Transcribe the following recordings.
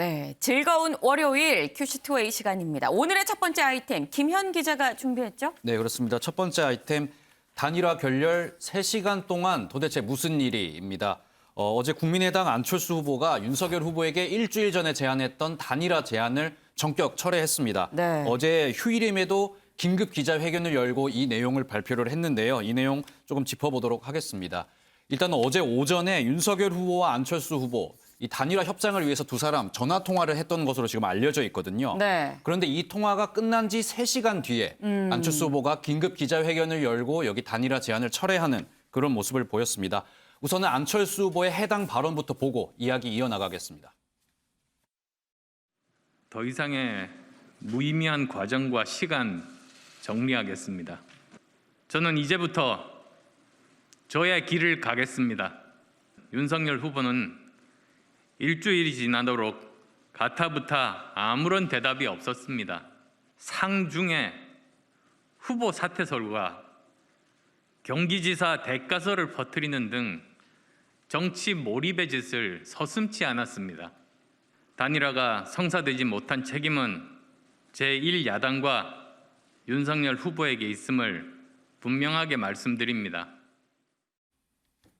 네, 즐거운 월요일 큐시2A 시간입니다. 오늘의 첫 번째 아이템 김현 기자가 준비했죠? 네, 그렇습니다. 첫 번째 아이템 단일화 결렬 3시간 동안 도대체 무슨 일이입니다. 어제 국민의당 안철수 후보가 윤석열 후보에게 일주일 전에 제안했던 단일화 제안을 전격 철회했습니다. 네. 어제 휴일임에도 긴급 기자회견을 열고 이 내용을 발표를 했는데요. 이 내용 조금 짚어보도록 하겠습니다. 일단 어제 오전에 윤석열 후보와 안철수 후보 이 단일화 협상을 위해서 두 사람 전화 통화를 했던 것으로 지금 알려져 있거든요. 네. 그런데 이 통화가 끝난 지 3시간 뒤에 안철수 후보가 긴급 기자회견을 열고 여기 단일화 제안을 철회하는 그런 모습을 보였습니다. 우선은 안철수 후보의 해당 발언부터 보고 이야기 이어나가겠습니다. 더 이상의 무의미한 과정과 시간 정리하겠습니다. 저는 이제부터 저의 길을 가겠습니다. 윤석열 후보는 일주일이 지나도록 가타부타 아무런 대답이 없었습니다. 상중에 후보 사퇴설과 경기지사 대가설을 퍼뜨리는 등 정치 몰입의 짓을 서슴지 않았습니다. 단일화가 성사되지 못한 책임은 제1야당과 윤석열 후보에게 있음을 분명하게 말씀드립니다.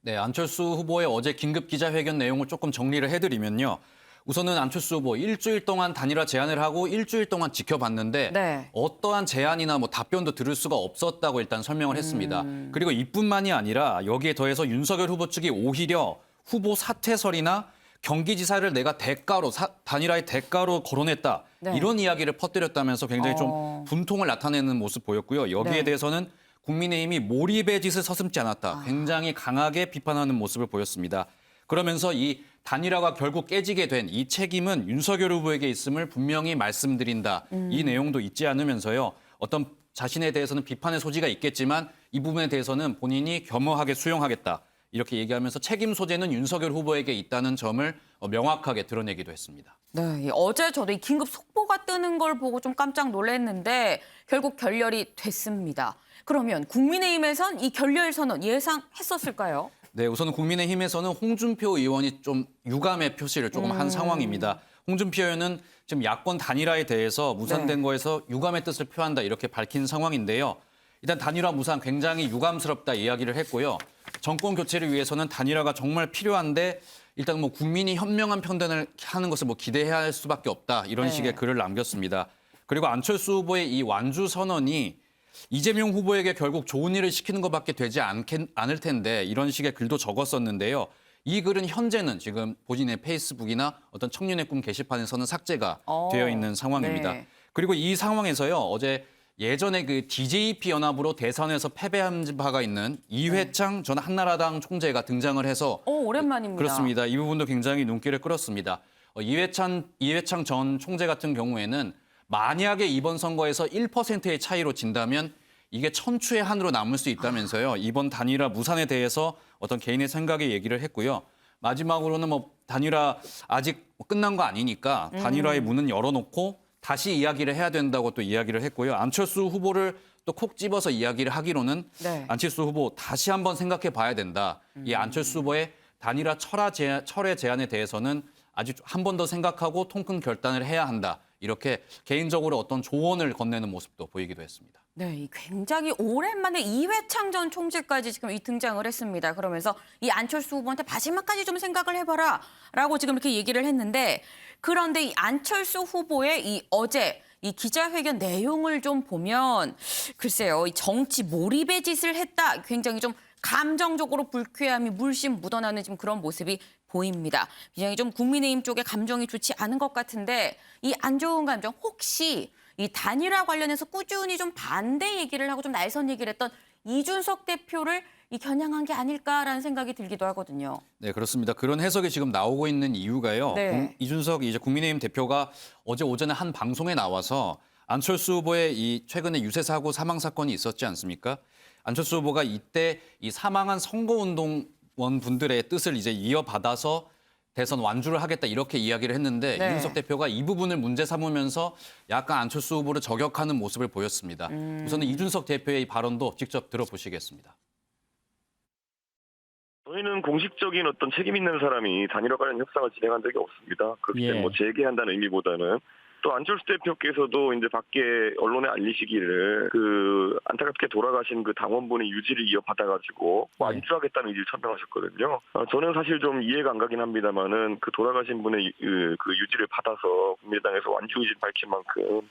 네, 안철수 후보의 어제 긴급 기자회견 내용을 조금 정리를 해드리면요. 우선은 안철수 후보 일주일 동안 단일화 제안을 하고 일주일 동안 지켜봤는데 네. 어떠한 제안이나 답변도 들을 수가 없었다고 일단 설명을 했습니다. 그리고 이뿐만이 아니라 여기에 더해서 윤석열 후보 측이 오히려 후보 사퇴설이나 경기지사를 내가 대가로 단일화의 대가로 거론했다. 네. 이런 이야기를 퍼뜨렸다면서 굉장히 좀 분통을 나타내는 모습 보였고요. 여기에 네. 대해서는 국민의힘이 몰입의 짓을 서슴지 않았다. 굉장히 강하게 비판하는 모습을 보였습니다. 그러면서 이 단일화가 결국 깨지게 된 이 책임은 윤석열 후보에게 있음을 분명히 말씀드린다. 이 내용도 잊지 않으면서요. 어떤 자신에 대해서는 비판의 소지가 있겠지만 이 부분에 대해서는 본인이 겸허하게 수용하겠다. 이렇게 얘기하면서 책임 소재는 윤석열 후보에게 있다는 점을 명확하게 드러내기도 했습니다. 네, 어제 저도 이 긴급 속보가 뜨는 걸 보고 좀 깜짝 놀랐는데 결국 결렬이 됐습니다. 그러면 국민의힘에선 이 결렬 선언 예상했었을까요? 네, 우선 국민의힘에서는 홍준표 의원이 좀 유감의 표시를 조금 한 상황입니다. 홍준표 의원은 지금 야권 단일화에 대해서 무산된 네. 거에서 유감의 뜻을 표한다 이렇게 밝힌 상황인데요. 일단 단일화 무산 굉장히 유감스럽다 이야기를 했고요. 정권 교체를 위해서는 단일화가 정말 필요한데 일단 국민이 현명한 판단을 하는 것을 기대해야 할 수밖에 없다 이런 네. 식의 글을 남겼습니다. 그리고 안철수 후보의 이 완주 선언이 이재명 후보에게 결국 좋은 일을 시키는 것밖에 되지 않을 텐데 이런 식의 글도 적었었는데요. 이 글은 현재는 지금 본인의 페이스북이나 어떤 청년의 꿈 게시판에서는 삭제가 되어 있는 상황입니다. 네. 그리고 이 상황에서요. 어제 예전에 그 DJP 연합으로 대선에서 패배한 바가 있는 이회창 전 한나라당 총재가 등장을 해서 오랜만입니다. 그렇습니다. 이 부분도 굉장히 눈길을 끌었습니다. 이회창 전 총재 같은 경우에는 만약에 이번 선거에서 1%의 차이로 진다면 이게 천추의 한으로 남을 수 있다면서요. 이번 단일화 무산에 대해서 어떤 개인의 생각에 얘기를 했고요. 마지막으로는 단일화 아직 끝난 거 아니니까 단일화의 문은 열어놓고 다시 이야기를 해야 된다고 또 이야기를 했고요. 안철수 후보를 또 콕 집어서 이야기를 하기로는 네. 안철수 후보 다시 한번 생각해 봐야 된다. 이 안철수 후보의 단일화 철회 제안에 대해서는 아직 한 번 더 생각하고 통큰 결단을 해야 한다. 이렇게 개인적으로 어떤 조언을 건네는 모습도 보이기도 했습니다. 네, 굉장히 오랜만에 이회창 전 총재까지 지금 등장을 했습니다. 그러면서 이 안철수 후보한테 마지막까지 좀 생각을 해봐라 라고 지금 이렇게 얘기를 했는데 그런데 이 안철수 후보의 이 어제 이 기자회견 내용을 좀 보면 글쎄요, 이 정치 몰입의 짓을 했다. 굉장히 좀 감정적으로 불쾌함이 물씬 묻어나는 지금 그런 모습이 보입니다. 굉장히 좀 국민의힘 쪽에 감정이 좋지 않은 것 같은데 이 안 좋은 감정 혹시 이 단일화 관련해서 꾸준히 좀 반대 얘기를 하고 좀 날선 얘기를 했던 이준석 대표를 겨냥한 게 아닐까라는 생각이 들기도 하거든요. 네, 그렇습니다. 그런 해석이 지금 나오고 있는 이유가요. 네. 이준석 국민의힘 대표가 어제 오전에 한 방송에 나와서 안철수 후보의 이 최근에 유세 사고 사망 사건이 있었지 않습니까? 안철수 후보가 이때 이 사망한 선거운동원 분들의 뜻을 이어받아서 대선 완주를 하겠다 이렇게 이야기를 했는데 네. 이준석 대표가 이 부분을 문제 삼으면서 약간 안철수 후보를 저격하는 모습을 보였습니다. 우선은 이준석 대표의 이 발언도 직접 들어보시겠습니다. 저희는 공식적인 어떤 책임 있는 사람이 단일화 관련 협상을 진행한 적이 없습니다. 그렇기 때문에 뭐 재개한다는 의미보다는 또 안철수 대표께서도 이제 밖에 언론에 알리시기를 그 안타깝게 돌아가신 그 당원분의 유지를 이어받아가지고 완주하겠다는 의지를 천명하셨거든요. 저는 사실 좀 이해가 안 가긴 합니다만은 그 돌아가신 분의 그 유지를 받아서 국민의당에서 완주 의지를 밝힌 만큼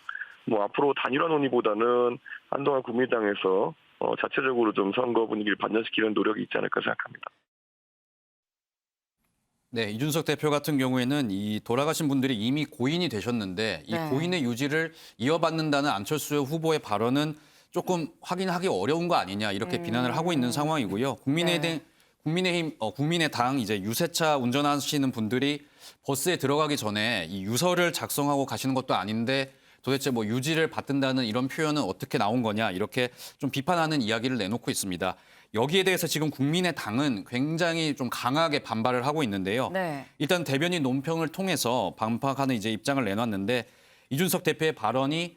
뭐 앞으로 단일화 논의보다는 한동안 국민의당에서 자체적으로 좀 선거 분위기를 반전시키는 노력이 있지 않을까 생각합니다. 네, 이준석 대표 같은 경우에는 이 돌아가신 분들이 이미 고인이 되셨는데 이 네. 고인의 유지를 이어받는다는 안철수 후보의 발언은 조금 확인하기 어려운 거 아니냐 이렇게 비난을 하고 있는 상황이고요. 국민의당 이제 유세차 운전하시는 분들이 버스에 들어가기 전에 이 유서를 작성하고 가시는 것도 아닌데 도대체 뭐 유지를 받든다는 이런 표현은 어떻게 나온 거냐 이렇게 좀 비판하는 이야기를 내놓고 있습니다. 여기에 대해서 지금 국민의당은 굉장히 좀 강하게 반발을 하고 있는데요. 네. 일단 대변인 논평을 통해서 반박하는 이제 입장을 내놨는데 이준석 대표의 발언이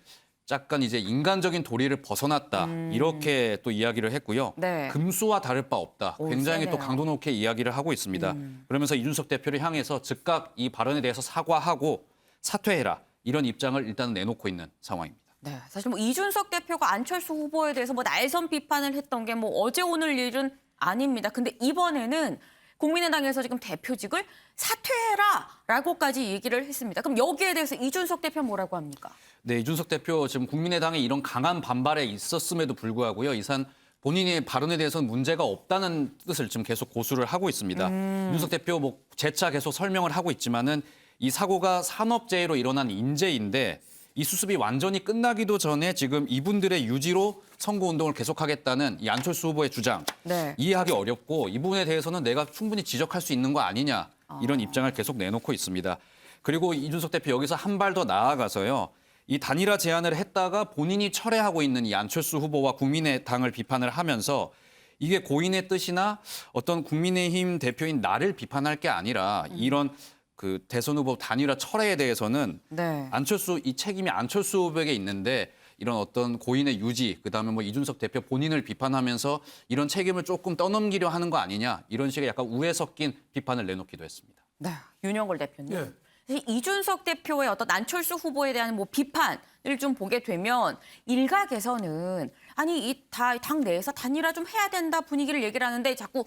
약간 이제 인간적인 도리를 벗어났다 이렇게 또 이야기를 했고요. 네. 금수와 다를 바 없다. 오, 굉장히 세네요. 또 강도 높게 이야기를 하고 있습니다. 그러면서 이준석 대표를 향해서 즉각 이 발언에 대해서 사과하고 사퇴해라 이런 입장을 일단 내놓고 있는 상황입니다. 네, 사실 뭐 이준석 대표가 안철수 후보에 대해서 뭐 날선 비판을 했던 게 뭐 어제 오늘 일은 아닙니다. 근데 이번에는 국민의당에서 지금 대표직을 사퇴해라라고까지 얘기를 했습니다. 그럼 여기에 대해서 이준석 대표 뭐라고 합니까? 네, 이준석 대표 지금 국민의당의 이런 강한 반발에 있었음에도 불구하고요. 이산 본인의 발언에 대해서는 문제가 없다는 뜻을 지금 계속 고수를 하고 있습니다. 이준석 대표 뭐 재차 계속 설명을 하고 있지만은 이 사고가 산업재해로 일어난 인재인데 이 수습이 완전히 끝나기도 전에 지금 이분들의 유지로 선거운동을 계속하겠다는 이 안철수 후보의 주장 네. 이해하기 어렵고 이 부분에 대해서는 내가 충분히 지적할 수 있는 거 아니냐 이런 입장을 계속 내놓고 있습니다. 그리고 이준석 대표 여기서 한 발 더 나아가서요. 이 단일화 제안을 했다가 본인이 철회하고 있는 이 안철수 후보와 국민의당을 비판을 하면서 이게 고인의 뜻이나 어떤 국민의힘 대표인 나를 비판할 게 아니라 이런 그 대선 후보 단일화 철회에 대해서는 네. 안철수 이 책임이 안철수 후보에게 있는데 이런 어떤 고인의 유지 그다음에 뭐 이준석 대표 본인을 비판하면서 이런 책임을 조금 떠넘기려 하는 거 아니냐 이런 식의 약간 우애 섞인 비판을 내놓기도 했습니다. 네, 윤영걸 대표님. 예. 사실 이준석 대표의 어떤 안철수 후보에 대한 뭐 비판을 좀 보게 되면 일각에서는 아니 이 당 내에서 단일화 좀 해야 된다 분위기를 얘기를 하는데 자꾸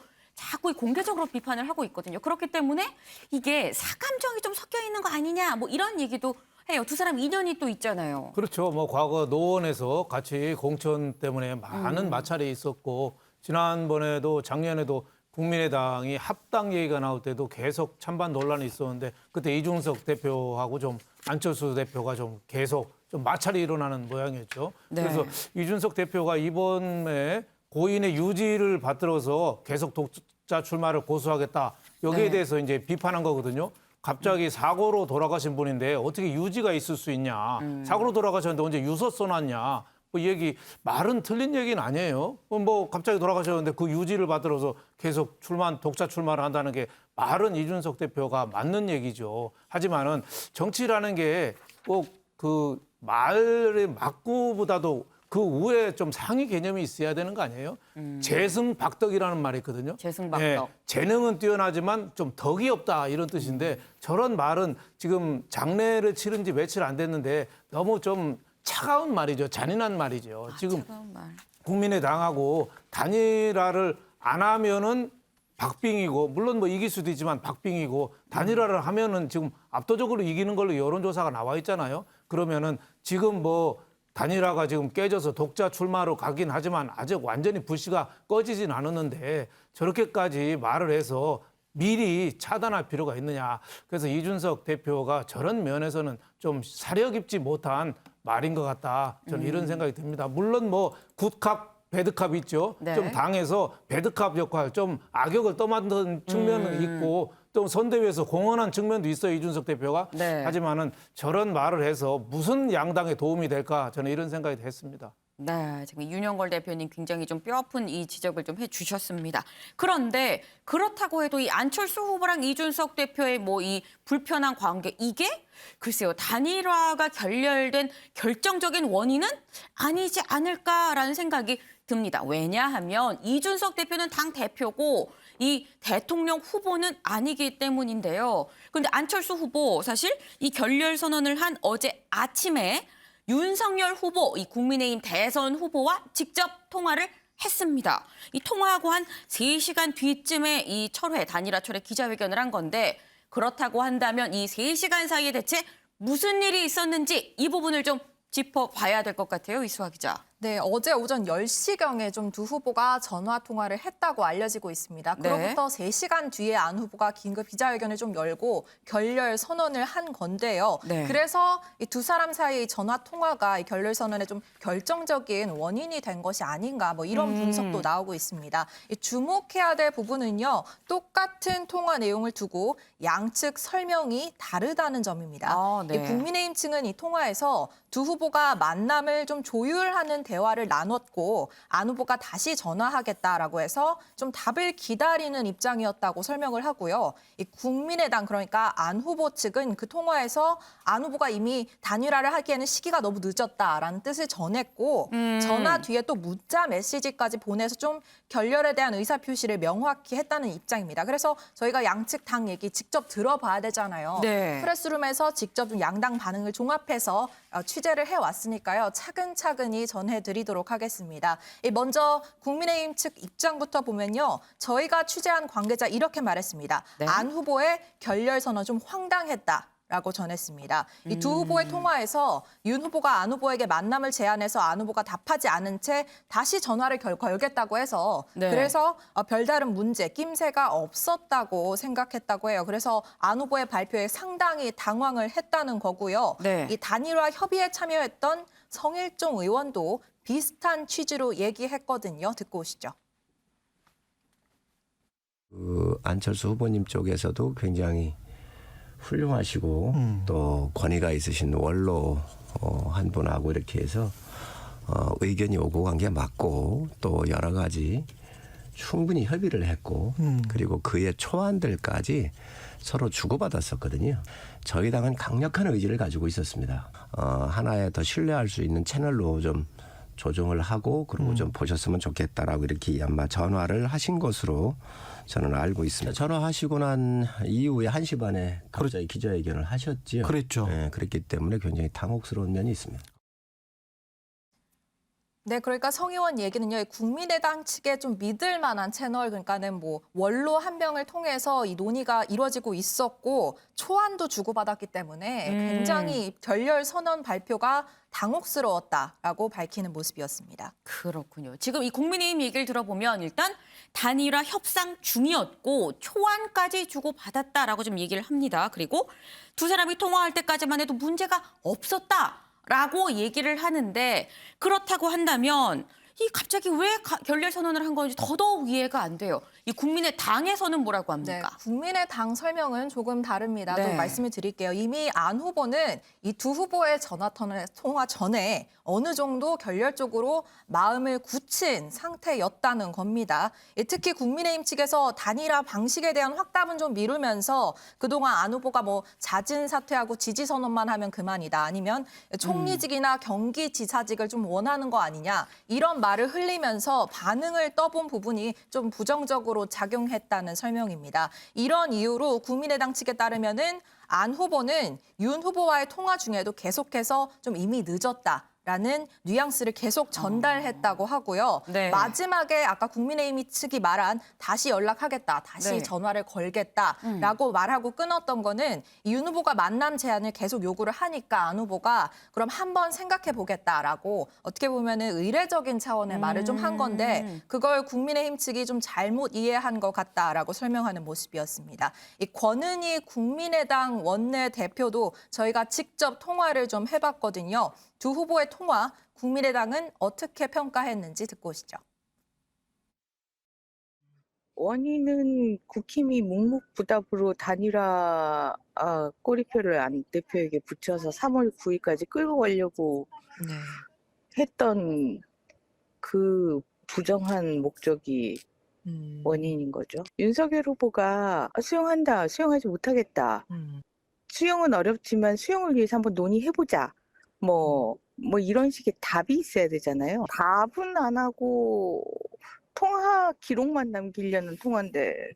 이 공개적으로 비판을 하고 있거든요. 그렇기 때문에 이게 사감정이 좀 섞여 있는 거 아니냐 뭐 이런 얘기도 해요. 두 사람 인연이 또 있잖아요. 그렇죠. 뭐 과거 노원에서 같이 공천 때문에 많은 마찰이 있었고 지난번에도 작년에도 국민의당이 합당 얘기가 나올 때도 계속 찬반 논란이 있었는데 그때 이준석 대표하고 좀 안철수 대표가 좀 계속 좀 마찰이 일어나는 모양이었죠. 네. 그래서 이준석 대표가 이번에 고인의 유지를 받들어서 계속 독자 출마를 고수하겠다. 여기에 네. 대해서 이제 비판한 거거든요. 갑자기 사고로 돌아가신 분인데 어떻게 유지가 있을 수 있냐. 사고로 돌아가셨는데 언제 유서 써놨냐. 뭐 얘기 말은 틀린 얘기는 아니에요. 뭐 갑자기 돌아가셨는데 그 유지를 받들어서 계속 독자 출마를 한다는 게 말은 이준석 대표가 맞는 얘기죠. 하지만은 정치라는 게 꼭 그 말의 맞고보다도 그 우에 좀 상위 개념이 있어야 되는 거 아니에요? 재승박덕이라는 말이 있거든요. 재승박덕. 재능은 뛰어나지만 좀 덕이 없다 이런 뜻인데 저런 말은 지금 장례를 치른 지 며칠 안 됐는데 너무 좀 차가운 말이죠. 잔인한 말이죠. 지금 차가운 말. 국민의당하고 단일화를 안 하면은 박빙이고 물론 뭐 이길 수도 있지만 박빙이고 단일화를 하면은 지금 압도적으로 이기는 걸로 여론조사가 나와 있잖아요. 그러면은 지금 뭐 단일화가 지금 깨져서 독자 출마로 가긴 하지만 아직 완전히 불씨가 꺼지진 않았는데 저렇게까지 말을 해서 미리 차단할 필요가 있느냐. 그래서 이준석 대표가 저런 면에서는 좀 사려 깊지 못한 말인 것 같다. 저는 이런 생각이 듭니다. 물론 뭐 굿캅 배드캅 있죠. 네. 좀 당에서 배드캅 역할, 좀 악역을 떠맡은 측면은 있고 또 선대위에서 공헌한 측면도 있어요. 이준석 대표가. 네. 하지만은 저런 말을 해서 무슨 양당에 도움이 될까 저는 이런 생각이 했습니다. 네, 지금 윤영걸 대표님 굉장히 좀 뼈아픈 이 지적을 좀 해주셨습니다. 그런데 그렇다고 해도 이 안철수 후보랑 이준석 대표의 뭐 이 불편한 관계 이게 글쎄요 단일화가 결렬된 결정적인 원인은 아니지 않을까라는 생각이 듭니다. 왜냐하면 이준석 대표는 당 대표고 이 대통령 후보는 아니기 때문인데요. 그런데 안철수 후보 사실 이 결렬 선언을 한 어제 아침에 윤석열 후보, 이 국민의힘 대선 후보와 직접 통화를 했습니다. 이 통화하고 한 3시간 뒤쯤에 이 단일화 철회 기자회견을 한 건데 그렇다고 한다면 이 3시간 사이에 대체 무슨 일이 있었는지 이 부분을 좀 짚어봐야 될 것 같아요. 이수아 기자. 네, 어제 오전 10시경에 좀 두 후보가 전화 통화를 했다고 알려지고 있습니다. 네. 그로부터 3시간 뒤에 안 후보가 긴급 기자회견을 좀 열고 결렬 선언을 한 건데요. 네. 그래서 이 두 사람 사이의 전화 통화가 이 결렬 선언의 좀 결정적인 원인이 된 것이 아닌가 뭐 이런 분석도 나오고 있습니다. 이 주목해야 될 부분은요. 똑같은 통화 내용을 두고 양측 설명이 다르다는 점입니다. 네. 이 국민의힘 측은 이 통화에서 두 후보가 만남을 좀 조율하는 대화를 나눴고 안 후보가 다시 전화하겠다라고 해서 좀 답을 기다리는 입장이었다고 설명을 하고요. 이 국민의당 그러니까 안 후보 측은 그 통화에서 안 후보가 이미 단일화를 하기에는 시기가 너무 늦었다라는 뜻을 전했고 전화 뒤에 또 문자 메시지까지 보내서 좀 결렬에 대한 의사표시를 명확히 했다는 입장입니다. 그래서 저희가 양측 당 얘기 직접 들어봐야 되잖아요. 네. 프레스룸에서 직접 좀 양당 반응을 종합해서 취재를 해왔으니까요. 차근차근히 전해드리도록 하겠습니다. 먼저 국민의힘 측 입장부터 보면요. 저희가 취재한 관계자 이렇게 말했습니다. 네. 안 후보의 결렬 선언 좀 황당했다. 라고 전했습니다. 이 두 후보의 통화에서 윤 후보가 안 후보에게 만남을 제안해서 안 후보가 답하지 않은 채 다시 전화를 걸겠다고 해서 네. 그래서 별다른 문제, 낌새가 없었다고 생각했다고 해요. 그래서 안 후보의 발표에 상당히 당황을 했다는 거고요. 네. 이 단일화 협의에 참여했던 성일종 의원도 비슷한 취지로 얘기했거든요. 듣고 오시죠. 안철수 후보님 쪽에서도 굉장히 훌륭하시고 또 권위가 있으신 원로 한 분하고 이렇게 해서 의견이 오고 간 게 맞고 또 여러 가지 충분히 협의를 했고 그리고 그의 초안들까지 서로 주고받았었거든요. 저희 당은 강력한 의지를 가지고 있었습니다. 하나의 더 신뢰할 수 있는 채널로 좀 조정을 하고 그리고 좀 보셨으면 좋겠다라고 이렇게 아마 전화를 하신 것으로 저는 알고 있습니다. 전화하시고 난 이후에 1시 반에 갑자기 기자회견을 하셨지요. 그랬죠. 네, 그랬기 때문에 굉장히 당혹스러운 면이 있습니다. 네, 그러니까 성 의원 얘기는요. 국민의당 측에 좀 믿을 만한 채널, 그러니까는 뭐 원로 한 명을 통해서 이 논의가 이루어지고 있었고 초안도 주고받았기 때문에 굉장히 결렬 선언 발표가 당혹스러웠다라고 밝히는 모습이었습니다. 그렇군요. 지금 이 국민의힘 얘기를 들어보면 일단 단일화 협상 중이었고 초안까지 주고받았다라고 좀 얘기를 합니다. 그리고 두 사람이 통화할 때까지만 해도 문제가 없었다라고 얘기를 하는데 그렇다고 한다면 이 갑자기 왜 결렬 선언을 한 건지 더더욱 이해가 안 돼요. 이 국민의당에서는 뭐라고 네, 합니까? 국민의당 설명은 조금 다릅니다. 네. 또 말씀을 드릴게요. 이미 안 후보는 이 두 후보의 통화 전에 어느 정도 결렬적으로 마음을 굳힌 상태였다는 겁니다. 특히 국민의힘 측에서 단일화 방식에 대한 확답은 좀 미루면서 그동안 안 후보가 뭐 잦은 사퇴하고 지지 선언만 하면 그만이다. 아니면 총리직이나 경기지사직을 좀 원하는 거 아니냐. 이런 말을 흘리면서 반응을 떠본 부분이 좀 부정적으로 작용했다는 설명입니다. 이런 이유로 국민의당 측에 따르면은 안 후보는 윤 후보와의 통화 중에도 계속해서 좀 이미 늦었다라는 뉘앙스를 계속 전달했다고 하고요. 네. 마지막에 아까 국민의힘 측이 말한 다시 연락하겠다, 다시 네. 전화를 걸겠다라고 말하고 끊었던 거는 윤 후보가 만남 제안을 계속 요구를 하니까 안 후보가 그럼 한번 생각해 보겠다라고 어떻게 보면은 의례적인 차원의 말을 좀 한 건데 그걸 국민의힘 측이 좀 잘못 이해한 것 같다라고 설명하는 모습이었습니다. 이 권은희 국민의당 원내대표도 저희가 직접 통화를 좀 해봤거든요. 두 후보의 통화, 국민의당은 어떻게 평가했는지 듣고 오시죠. 원인은 국힘이 묵묵부답으로 단일화 꼬리표를 안 대표에게 붙여서 3월 9일까지 끌고 가려고 했던 그 부정한 목적이 원인인 거죠. 윤석열 후보가 수용한다, 수용하지 못하겠다. 수용은 어렵지만 수용을 위해서 한번 논의해보자. 뭐 이런 식의 답이 있어야 되잖아요. 답은 안 하고 통화 기록만 남기려는 통화인데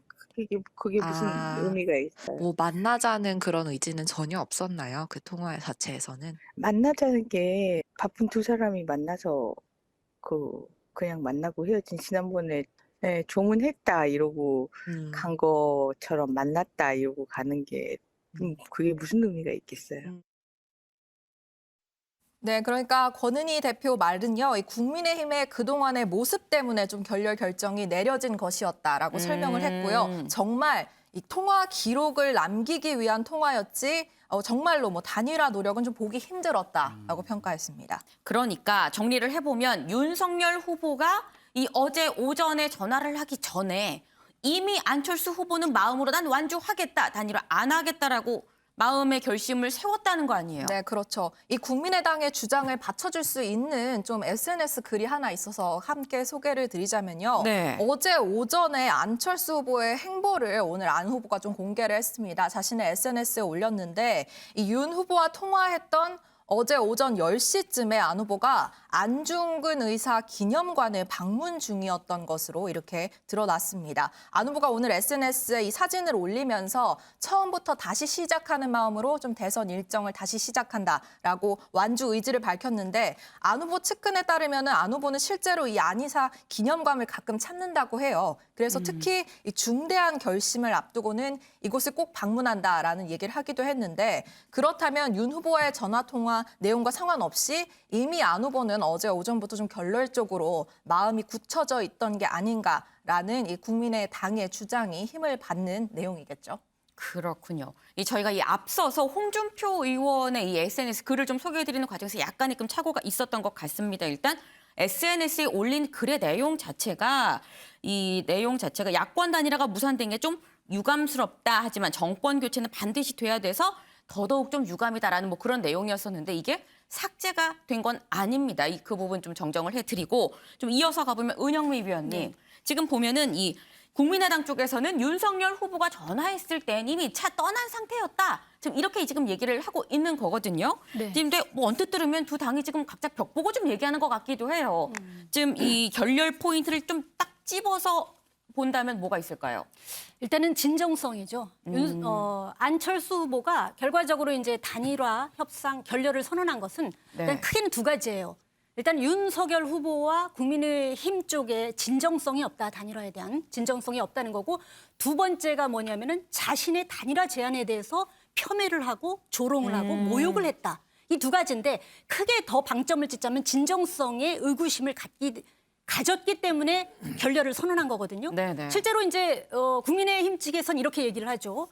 그게 무슨 의미가 있어요? 뭐 만나자는 그런 의지는 전혀 없었나요? 그 통화 자체에서는? 만나자는 게 바쁜 두 사람이 만나서 그냥 만나고 헤어진 지난번에 네, 조문했다 이러고 간 것처럼 만났다 이러고 가는 게 그게 무슨 의미가 있겠어요? 네, 그러니까 권은희 대표 말은요, 이 국민의힘의 그동안의 모습 때문에 좀 결렬 결정이 내려진 것이었다라고 설명을 했고요. 정말 이 통화 기록을 남기기 위한 통화였지, 정말로 뭐 단일화 노력은 좀 보기 힘들었다라고 평가했습니다. 그러니까 정리를 해보면 윤석열 후보가 이 어제 오전에 전화를 하기 전에 이미 안철수 후보는 마음으로 난 완주하겠다, 단일화 안 하겠다라고 마음의 결심을 세웠다는 거 아니에요? 네, 그렇죠. 이 국민의당의 주장을 받쳐줄 수 있는 좀 SNS 글이 하나 있어서 함께 소개를 드리자면요. 네. 어제 오전에 안철수 후보의 행보를 오늘 안 후보가 좀 공개를 했습니다. 자신의 SNS에 올렸는데 이 윤 후보와 통화했던 어제 오전 10시쯤에 안 후보가 안중근 의사 기념관을 방문 중이었던 것으로 이렇게 드러났습니다. 안 후보가 오늘 SNS에 이 사진을 올리면서 처음부터 다시 시작하는 마음으로 좀 대선 일정을 다시 시작한다라고 완주 의지를 밝혔는데 안 후보 측근에 따르면 안 후보는 실제로 이 안의사 기념관을 가끔 찾는다고 해요. 그래서 특히 이 중대한 결심을 앞두고는 이곳을 꼭 방문한다라는 얘기를 하기도 했는데 그렇다면 윤 후보와의 전화 통화 내용과 상관없이 이미 안 후보는 어제 오전부터 좀 결렬적으로 마음이 굳혀져 있던 게 아닌가라는 이 국민의당의 주장이 힘을 받는 내용이겠죠. 그렇군요. 저희가 이 앞서서 홍준표 의원의 이 SNS 글을 좀 소개해드리는 과정에서 약간의 착오가 있었던 것 같습니다. 일단 SNS에 올린 글의 내용 자체가 야권 단일화가 무산된 게 좀 유감스럽다 하지만 정권 교체는 반드시 돼야 돼서 더더욱 좀 유감이다라는 뭐 그런 내용이었었는데 이게 삭제가 된 건 아닙니다. 그 부분 좀 정정을 해드리고 좀 이어서 가보면 은영미 위원님 지금 보면은 이 국민의당 쪽에서는 윤석열 후보가 전화했을 땐 이미 차 떠난 상태였다. 지금 이렇게 지금 얘기를 하고 있는 거거든요. 네. 근데 뭐 언뜻 들으면 두 당이 지금 각자 벽 보고 좀 얘기하는 것 같기도 해요. 지금 이 결렬 포인트를 좀 딱 집어서 본다면 뭐가 있을까요? 일단은 진정성이죠. 안철수 후보가 결과적으로 이제 단일화 협상 결렬을 선언한 것은 일단 크게는 두 가지예요. 일단 윤석열 후보와 국민의힘 쪽에 진정성이 없다, 단일화에 대한 진정성이 없다는 거고 두 번째가 뭐냐면은 자신의 단일화 제안에 대해서 폄훼를 하고 조롱을 하고 모욕을 했다. 이 두 가지인데 크게 더 방점을 찍자면 진정성에 의구심을 가졌기 때문에 결렬을 선언한 거거든요. 네네. 실제로 이제 국민의힘 측에서는 이렇게 얘기를 하죠.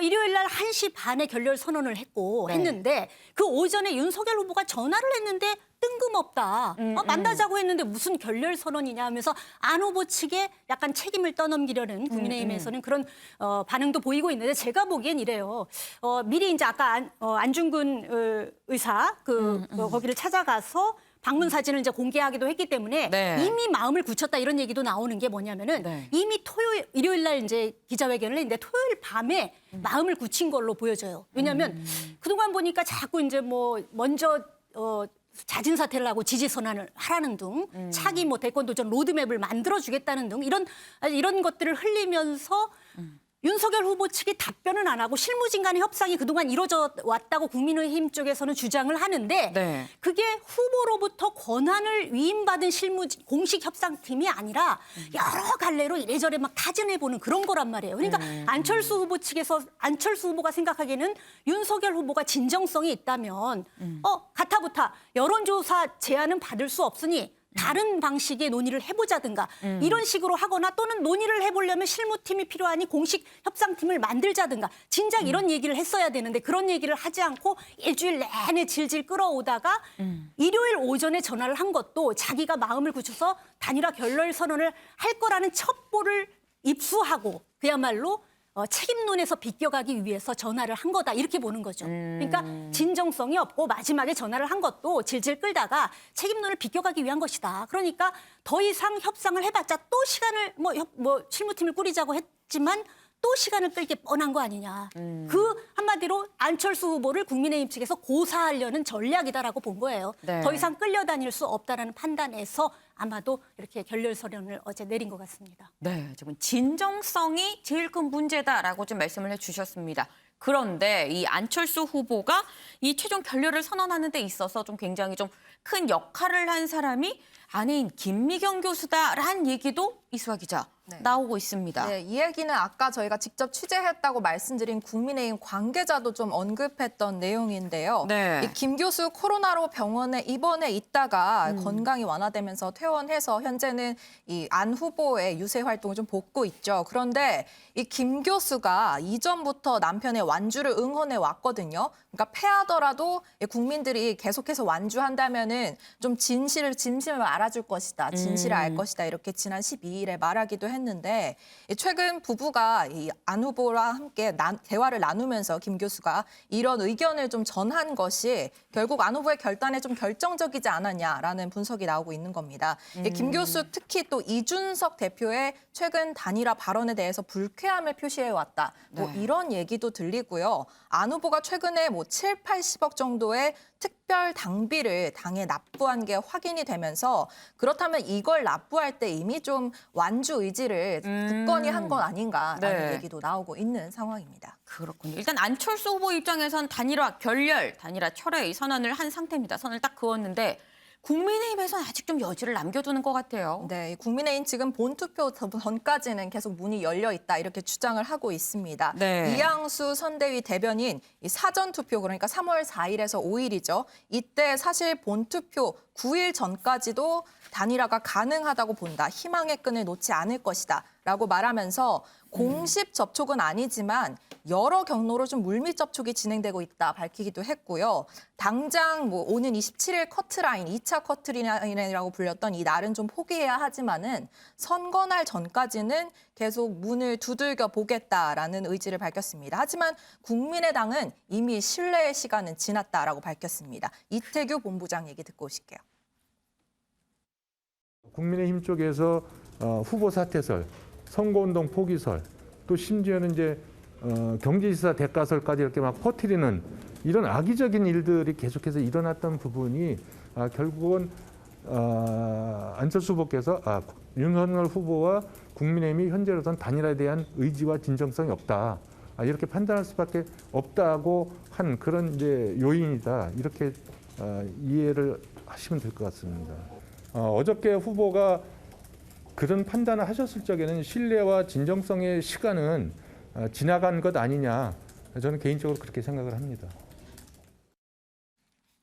일요일 날 1시 반에 결렬 선언을 했는데 그 오전에 윤석열 후보가 전화를 했는데 뜬금없다. 만나자고 했는데 무슨 결렬 선언이냐 하면서 안 후보 측에 약간 책임을 떠넘기려는 국민의힘에서는 그런 반응도 보이고 있는데 제가 보기엔 이래요. 미리 이제 아까 안중근 의사 거기를 찾아가서 방문 사진을 이제 공개하기도 했기 때문에 이미 마음을 굳혔다 이런 얘기도 나오는 게 뭐냐면은 이미 일요일 날 이제 기자회견을 했는데 토요일 밤에 마음을 굳힌 걸로 보여져요. 왜냐하면 그동안 보니까 자꾸 이제 뭐 먼저 자진 사퇴를 하고 지지 선언을 하라는 등 차기 뭐 대권 도전 로드맵을 만들어 주겠다는 등 이런 것들을 흘리면서 윤석열 후보 측이 답변은 안 하고 실무진 간의 협상이 그동안 이루어져 왔다고 국민의힘 쪽에서는 주장을 하는데 그게 후보로부터 권한을 위임받은 공식 협상팀이 아니라 여러 갈래로 이래저래 막 타진해보는 그런 거란 말이에요. 그러니까 안철수 후보 측에서 안철수 후보가 생각하기에는 윤석열 후보가 진정성이 있다면 가타부타 여론조사 제안은 받을 수 없으니 다른 방식의 논의를 해보자든가 이런 식으로 하거나 또는 논의를 해보려면 실무팀이 필요하니 공식 협상팀을 만들자든가 진작 이런 얘기를 했어야 되는데 그런 얘기를 하지 않고 일주일 내내 질질 끌어오다가 일요일 오전에 전화를 한 것도 자기가 마음을 굳혀서 단일화 결렬 선언을 할 거라는 첩보를 입수하고 그야말로 책임론에서 비껴가기 위해서 전화를 한 거다 이렇게 보는 거죠. 그러니까 진정성이 없고 마지막에 전화를 한 것도 질질 끌다가 책임론을 비껴가기 위한 것이다. 그러니까 더 이상 협상을 해봤자 또 시간을 실무팀을 꾸리자고 했지만 또 시간을 끌게 뻔한 거 아니냐. 그 한마디로 안철수 후보를 국민의힘 측에서 고사하려는 전략이다라고 본 거예요. 네. 더 이상 끌려다닐 수 없다라는 판단에서 아마도 이렇게 결렬서련을 어제 내린 것 같습니다. 네, 지금 진정성이 제일 큰 문제다라고 좀 말씀을 해주셨습니다. 그런데 이 안철수 후보가 이 최종 결렬을 선언하는 데 있어서 좀 굉장히 좀 큰 역할을 한 사람이 아내인 김미경 교수다라는 얘기도 이수아 기자 나오고 있습니다. 네, 이 얘기는 아까 저희가 직접 취재했다고 말씀드린 국민의힘 관계자도 좀 언급했던 내용인데요. 네. 이 김 교수 코로나로 병원에 입원해 있다가 건강이 완화되면서 퇴원해서 현재는 이 안 후보의 유세 활동을 좀 돕고 있죠. 그런데 이 김 교수가 이전부터 남편의 완주를 응원해 왔거든요. 그러니까 패하더라도 국민들이 계속해서 완주한다면은 좀 진실을 알아줄 것이다. 진실을 알 것이다. 이렇게 지난 12일에 말하기도 했는데 최근 부부가 이 안 후보와 함께 대화를 나누면서 김 교수가 이런 의견을 좀 전한 것이 결국 안 후보의 결단에 좀 결정적이지 않았냐라는 분석이 나오고 있는 겁니다. 김 교수 특히 또 이준석 대표의 최근 단일화 발언에 대해서 불쾌함을 표시해왔다. 뭐 이런 얘기도 들리고요. 안 후보가 최근에 뭐 7, 80억 정도의 특별 당비를 당에 납부한 게 확인이 되면서 그렇다면 이걸 납부할 때 이미 좀 완주 의지를 굳건히 한 건 아닌가라는 얘기도 나오고 있는 상황입니다. 그렇군요. 일단 안철수 후보 입장에선 단일화 철회 이 선언을 한 상태입니다. 선을 딱 그었는데 국민의힘에서는 아직 좀 여지를 남겨두는 것 같아요. 네, 국민의힘 지금 본투표 전까지는 계속 문이 열려 있다 이렇게 주장을 하고 있습니다. 네. 이양수 선대위 대변인 이 사전투표 그러니까 3월 4일에서 5일이죠. 이때 사실 본투표 9일 전까지도 단일화가 가능하다고 본다. 희망의 끈을 놓지 않을 것이다. 라고 말하면서 공식 접촉은 아니지만 여러 경로로 좀 물밑 접촉이 진행되고 있다 밝히기도 했고요. 당장 뭐 오는 27일 커트라인, 2차 커트라인이라고 불렸던 이 날은 좀 포기해야 하지만은 선거날 전까지는 계속 문을 두들겨 보겠다라는 의지를 밝혔습니다. 하지만 국민의당은 이미 신뢰의 시간은 지났다라고 밝혔습니다. 이태규 본부장 얘기 듣고 오실게요. 국민의힘 쪽에서 후보 사퇴설, 선거운동 포기설, 또 심지어는 이제 경제지사 대가설까지 이렇게 막 퍼뜨리는 이런 악의적인 일들이 계속해서 일어났던 부분이 결국은 안철수 후보께서 윤석열 후보와 국민의힘이 현재로선 단일화에 대한 의지와 진정성이 없다. 이렇게 판단할 수밖에 없다고 한 그런 이제 요인이다. 이렇게 이해를 하시면 될 것 같습니다. 어저께 후보가 그런 판단을 하셨을 적에는 신뢰와 진정성의 시간은 지나간 것 아니냐. 저는 개인적으로 그렇게 생각을 합니다.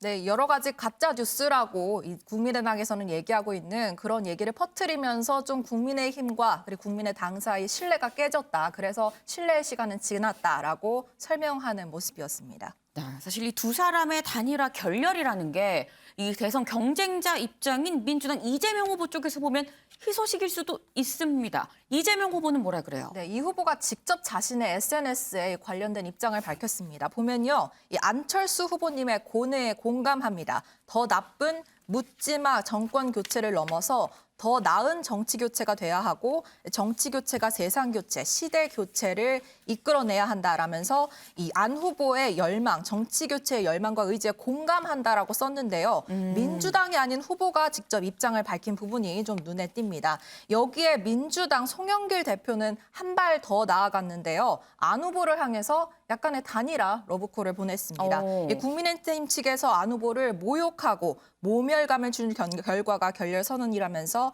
네, 여러 가지 가짜 뉴스라고 이 국민의당에서는 얘기하고 있는 그런 얘기를 퍼뜨리면서 좀 국민의힘과 그리고 국민의당 사이 신뢰가 깨졌다. 그래서 신뢰의 시간은 지났다라고 설명하는 모습이었습니다. 사실 이 두 사람의 단일화 결렬이라는 게 이 대선 경쟁자 입장인 민주당 이재명 후보 쪽에서 보면 희소식일 수도 있습니다. 이재명 후보는 뭐라 그래요? 네, 이 후보가 직접 자신의 SNS에 관련된 입장을 밝혔습니다. 보면요, 이 안철수 후보님의 고뇌에 공감합니다. 더 나쁜 묻지마 정권 교체를 넘어서 더 나은 정치 교체가 돼야 하고 정치 교체가 세상 교체, 시대 교체를 이끌어내야 한다라면서 이 안 후보의 열망, 정치 교체의 열망과 의지에 공감한다라고 썼는데요. 민주당이 아닌 후보가 직접 입장을 밝힌 부분이 좀 눈에 띕니다. 여기에 민주당 송영길 대표는 한 발 더 나아갔는데요. 안 후보를 향해서 약간의 단일화 러브콜을 보냈습니다. 국민의힘 측에서 안 후보를 모욕하고 모멸감을 준 결과가 결렬 선언이라면서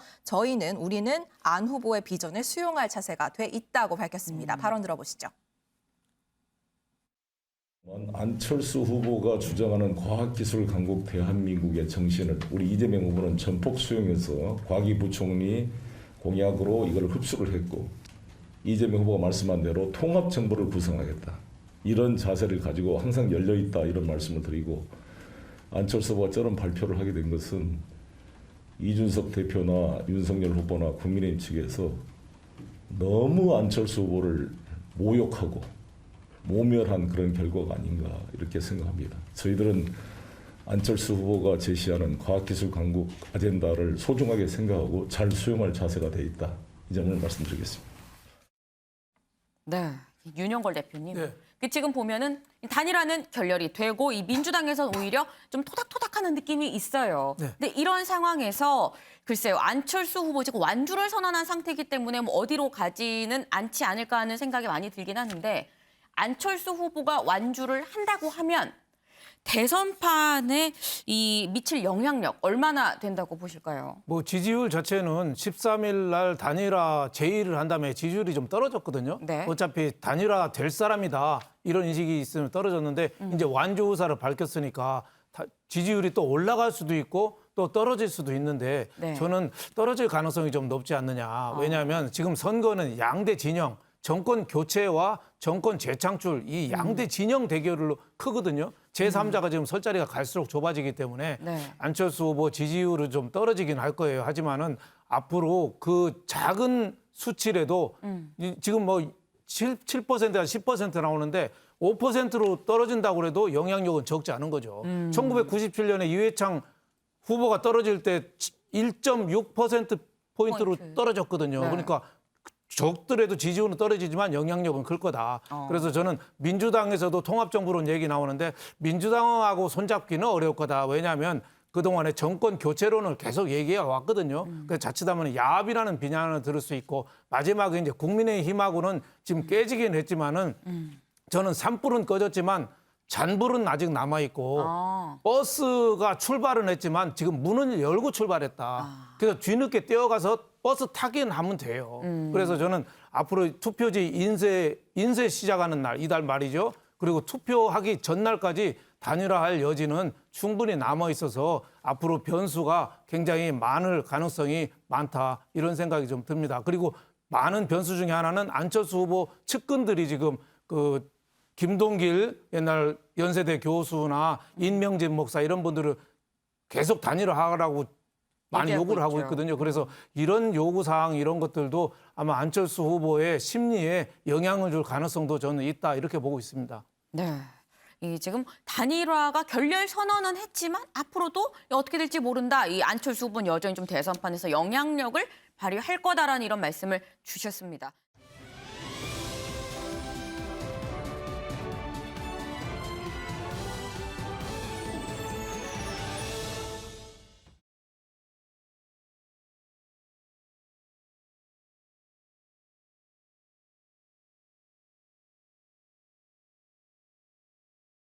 우리는 안 후보의 비전을 수용할 자세가 돼 있다고 밝혔습니다. 발언 들어보시죠. 안철수 후보가 주장하는 과학기술 강국 대한민국의 정신을 우리 이재명 후보는 전폭 수용해서 과기 부총리 공약으로 이걸 흡수를 했고 이재명 후보가 말씀한 대로 통합정부를 구성하겠다. 이런 자세를 가지고 항상 열려있다 이런 말씀을 드리고 안철수 후보가 저런 발표를 하게 된 것은 이준석 대표나 윤석열 후보나 국민의힘 측에서 너무 안철수 후보를 모욕하고 모멸한 그런 결과가 아닌가 이렇게 생각합니다. 저희들은 안철수 후보가 제시하는 과학기술 강국 아젠다를 소중하게 생각하고 잘 수용할 자세가 돼 있다. 이 점을 말씀드리겠습니다. 네, 윤영걸 대표님. 네. 그 지금 보면은 단일화는 결렬이 되고 이 민주당에서는 오히려 좀 토닥토닥하는 느낌이 있어요. 네. 근데 이런 상황에서 글쎄요, 안철수 후보 지금 완주를 선언한 상태이기 때문에 뭐 어디로 가지는 않지 않을까 하는 생각이 많이 들긴 하는데 안철수 후보가 완주를 한다고 하면 대선판에 이 미칠 영향력 얼마나 된다고 보실까요? 뭐 지지율 자체는 13일 날 단일화 제의를 한 다음에 지지율이 좀 떨어졌거든요. 네. 어차피 단일화 될 사람이다 이런 인식이 있으면 떨어졌는데 이제 완주 의사를 밝혔으니까 지지율이 또 올라갈 수도 있고 또 떨어질 수도 있는데 네. 저는 떨어질 가능성이 좀 높지 않느냐. 왜냐하면 지금 선거는 양대 진영, 정권 교체와 정권 재창출 이 양대 진영 대결로 크거든요. 제3자가 지금 설 자리가 갈수록 좁아지기 때문에 네. 안철수 후보 지지율은 좀 떨어지긴 할 거예요. 하지만은 앞으로 그 작은 수치라도 지금 뭐 7%가 10% 나오는데 5%로 떨어진다고 해도 영향력은 적지 않은 거죠. 1997년에 이회창 후보가 떨어질 때 1.6%포인트로 떨어졌거든요. 네. 그러니까 적더라도 지지율은 떨어지지만 영향력은 클 거다. 그래서 저는 민주당에서도 통합정부론 얘기 나오는데 민주당하고 손잡기는 어려울 거다. 왜냐하면 그동안에 정권 교체론을 계속 얘기해 왔거든요. 그래서 자칫하면 야합이라는 비난을 들을 수 있고 마지막에 이제 국민의힘하고는 지금 깨지긴 했지만은 저는 산불은 꺼졌지만 잔불은 아직 남아있고 버스가 출발은 했지만 지금 문을 열고 출발했다. 그래서 뒤늦게 뛰어가서 버스 타긴 하면 돼요. 그래서 저는 앞으로 투표지 인쇄 시작하는 날, 이달 말이죠. 그리고 투표하기 전날까지 단일화할 여지는 충분히 남아있어서 앞으로 변수가 굉장히 많을 가능성이 많다. 이런 생각이 좀 듭니다. 그리고 많은 변수 중에 하나는 안철수 후보 측근들이 지금 그 김동길 옛날 연세대 교수나 인명진 목사 이런 분들을 계속 단일화하라고 많이 요구를 하고 있거든요. 그래서 이런 요구사항 이런 것들도 아마 안철수 후보의 심리에 영향을 줄 가능성도 저는 있다 이렇게 보고 있습니다. 네. 이 지금 단일화가 결렬 선언은 했지만 앞으로도 어떻게 될지 모른다. 이 안철수 후보는 여전히 좀 대선판에서 영향력을 발휘할 거다라는 이런 말씀을 주셨습니다.